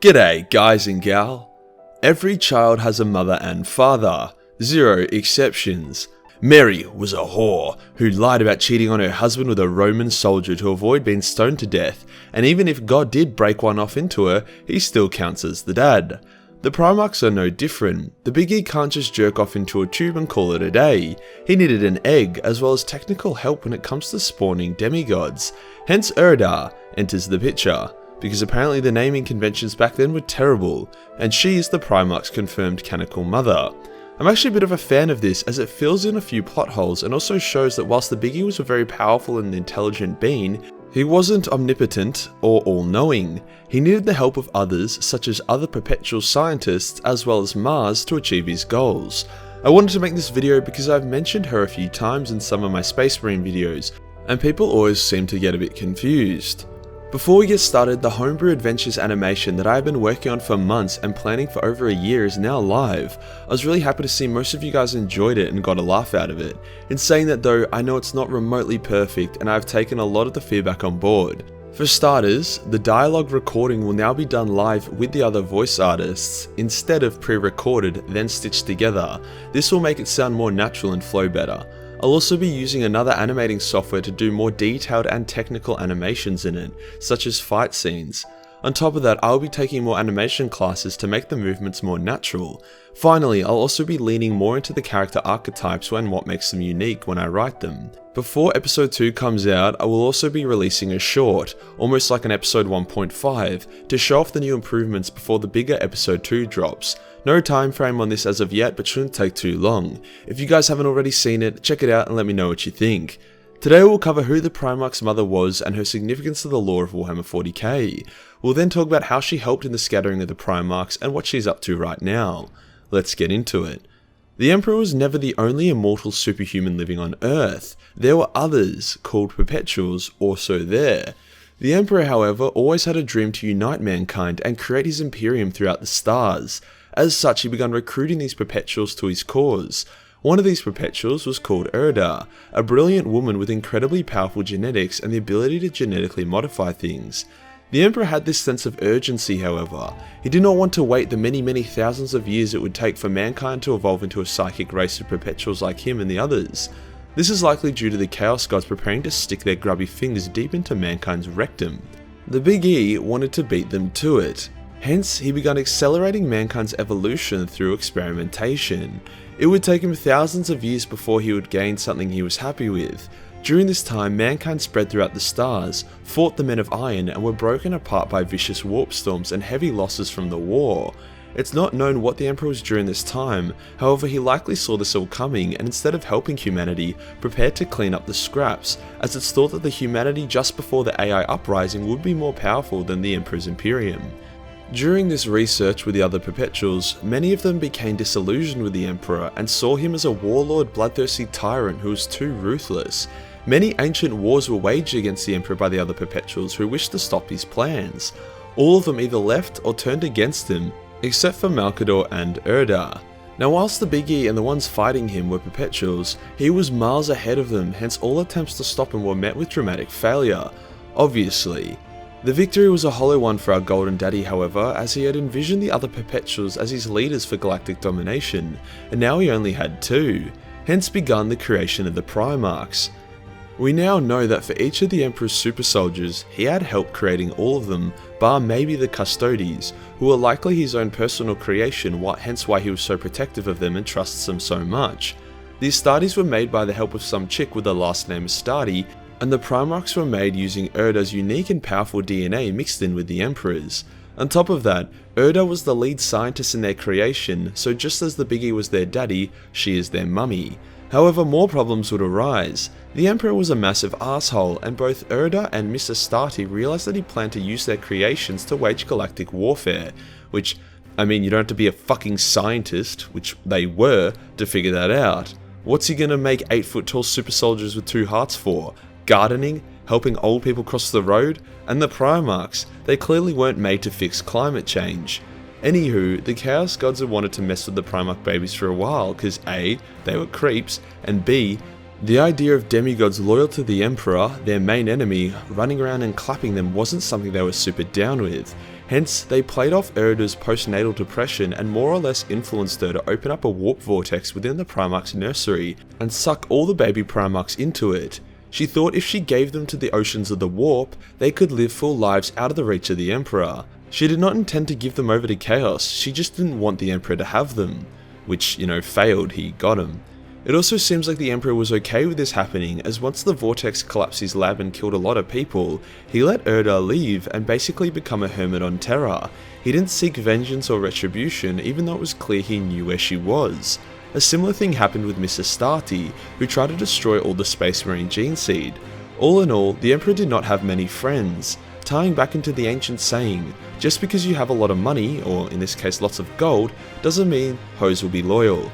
G'day guys and gal. Every child has a mother and father, zero exceptions. Mary was a whore who lied about cheating on her husband with a Roman soldier to avoid being stoned to death, and even if God did break one off into her, he still counts as the dad. The Primarchs are no different. The Big E can't just jerk off into a tube and call it a day. He needed an egg, as well as technical help when it comes to spawning demigods. Hence Erdar enters the picture, because apparently the naming conventions back then were terrible, and she is the Primarch's confirmed canonical mother. I'm actually a bit of a fan of this, as it fills in a few plot holes and also shows that whilst the Big E was a very powerful and intelligent being, he wasn't omnipotent or all-knowing. He needed the help of others, such as other perpetual scientists as well as Mars, to achieve his goals. I wanted to make this video because I've mentioned her a few times in some of my Space Marine videos, and people always seem to get a bit confused. Before we get started, the Homebrew Adventures animation that I've been working on for months and planning for over a year is now live. I was really happy to see most of you guys enjoyed it and got a laugh out of it. In saying that though, I know it's not remotely perfect and I've taken a lot of the feedback on board. For starters, the dialogue recording will now be done live with the other voice artists, instead of pre-recorded then stitched together. This will make it sound more natural and flow better. I'll also be using another animating software to do more detailed and technical animations in it, such as fight scenes. On top of that, I'll be taking more animation classes to make the movements more natural. Finally, I'll also be leaning more into the character archetypes and what makes them unique when I write them. Before episode 2 comes out, I will also be releasing a short, almost like an episode 1.5, to show off the new improvements before the bigger episode 2 drops. No time frame on this as of yet, but shouldn't take too long. If you guys haven't already seen it, check it out and let me know what you think. Today we'll cover who the Primarch's mother was and her significance to the lore of Warhammer 40k. We'll then talk about how she helped in the scattering of the Primarchs and what she's up to right now. Let's get into it. The Emperor was never the only immortal superhuman living on Earth. There were others, called Perpetuals, also there. The Emperor, however, always had a dream to unite mankind and create his Imperium throughout the stars. As such, he began recruiting these Perpetuals to his cause. One of these Perpetuals was called Erdar, a brilliant woman with incredibly powerful genetics and the ability to genetically modify things. The Emperor had this sense of urgency, however. He did not want to wait the many thousands of years it would take for mankind to evolve into a psychic race of Perpetuals like him and the others. This is likely due to the Chaos Gods preparing to stick their grubby fingers deep into mankind's rectum. The Big E wanted to beat them to it. Hence, he began accelerating mankind's evolution through experimentation. It would take him thousands of years before he would gain something he was happy with. During this time, mankind spread throughout the stars, fought the Men of Iron, and were broken apart by vicious warp storms and heavy losses from the war. It's not known what the Emperor was during this time, however he likely saw this all coming and instead of helping humanity, prepared to clean up the scraps, as it's thought that the humanity just before the AI uprising would be more powerful than the Emperor's Imperium. During this research with the other Perpetuals, many of them became disillusioned with the Emperor and saw him as a warlord, bloodthirsty tyrant who was too ruthless. Many ancient wars were waged against the Emperor by the other Perpetuals who wished to stop his plans. All of them either left or turned against him, except for Malkador and Erdar. Now whilst the Big E and the ones fighting him were Perpetuals, he was miles ahead of them, hence all attempts to stop him were met with dramatic failure. Obviously. The victory was a hollow one for our Golden Daddy, however, as he had envisioned the other Perpetuals as his leaders for galactic domination, and now he only had 2. Hence begun the creation of the Primarchs. We now know that for each of the Emperor's super soldiers, he had help creating all of them, bar maybe the Custodes, who were likely his own personal creation, hence why he was so protective of them and trusts them so much. The Astartes were made by the help of some chick with the last name Astarte, and the Primarchs were made using Erdar's unique and powerful DNA mixed in with the Emperor's. On top of that, Erdar was the lead scientist in their creation, so just as the Big E was their daddy, she is their mummy. However, more problems would arise. The Emperor was a massive asshole, and both Erdar and Miss Astarte realized that he planned to use their creations to wage galactic warfare, which, I mean, you don't have to be a fucking scientist, which they were, to figure that out. What's he gonna make 8-foot tall super soldiers with 2 hearts for? Gardening, helping old people cross the road, and the Primarchs, they clearly weren't made to fix climate change. Anywho, the Chaos Gods had wanted to mess with the Primarch babies for a while, cause A, they were creeps, and B, the idea of demigods loyal to the Emperor, their main enemy, running around and clapping them wasn't something they were super down with. Hence, they played off Erida's postnatal depression and more or less influenced her to open up a warp vortex within the Primarch's nursery and suck all the baby Primarchs into it. She thought if she gave them to the oceans of the warp, they could live full lives out of the reach of the Emperor. She did not intend to give them over to chaos, she just didn't want the Emperor to have them. Which, failed, he got him. It also seems like the Emperor was okay with this happening, as once the vortex collapsed his lab and killed a lot of people, he let Erda leave and basically become a hermit on Terra. He didn't seek vengeance or retribution, even though it was clear he knew where she was. A similar thing happened with Miss Astarte, who tried to destroy all the Space Marine gene seed. All in all, the Emperor did not have many friends. Tying back into the ancient saying, just because you have a lot of money, or in this case lots of gold, doesn't mean hoes will be loyal.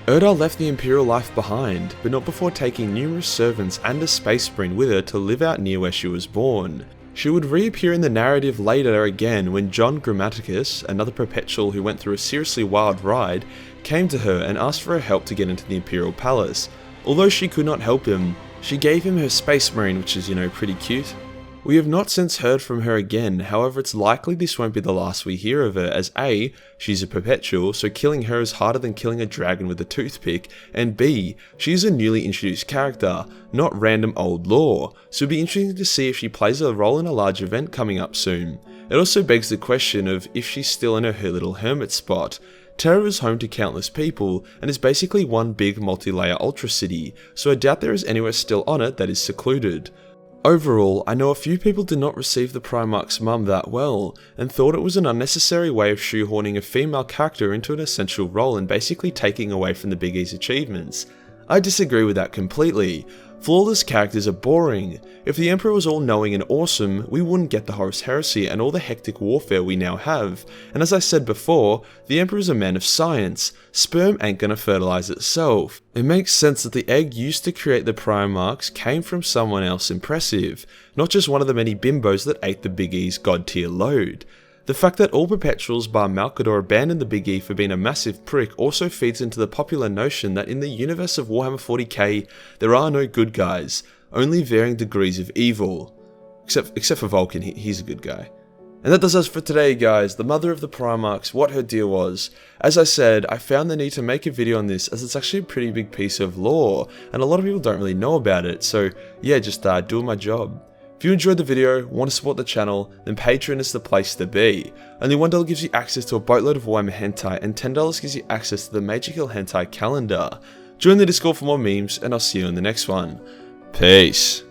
Erda left the Imperial life behind, but not before taking numerous servants and a Space Marine with her to live out near where she was born. She would reappear in the narrative later again when John Grammaticus, another perpetual who went through a seriously wild ride, came to her and asked for her help to get into the Imperial Palace. Although she could not help him, she gave him her Space Marine, which is, pretty cute. We have not since heard from her again, however it's likely this won't be the last we hear of her, as A, she's a perpetual, so killing her is harder than killing a dragon with a toothpick, and B, she's a newly introduced character, not random old lore, so it'll be interesting to see if she plays a role in a large event coming up soon. It also begs the question of if she's still in her little hermit spot. Terra is home to countless people, and is basically one big multi-layer ultra city, so I doubt there is anywhere still on it that is secluded. Overall, I know a few people did not receive the Primarch's mum that well, and thought it was an unnecessary way of shoehorning a female character into an essential role and basically taking away from the Big E's achievements. I disagree with that completely. Flawless characters are boring. If the Emperor was all-knowing and awesome, we wouldn't get the Horus Heresy and all the hectic warfare we now have, and as I said before, the Emperor is a man of science. Sperm ain't gonna fertilize itself. It makes sense that the egg used to create the Primarchs came from someone else impressive, not just one of the many bimbos that ate the Big E's god-tier load. The fact that all perpetuals bar Malcador abandoned the Big E for being a massive prick also feeds into the popular notion that in the universe of Warhammer 40k, there are no good guys, only varying degrees of evil. Except for Vulcan, he's a good guy. And that does us for today, guys, the mother of the Primarchs, what her deal was. As I said, I found the need to make a video on this as it's actually a pretty big piece of lore, and a lot of people don't really know about it, so yeah, just doing my job. If you enjoyed the video, want to support the channel, then Patreon is the place to be. Only $1 gives you access to a boatload of Warhammer hentai, and $10 gives you access to the Majorkill hentai calendar. Join the Discord for more memes, and I'll see you in the next one. Peace.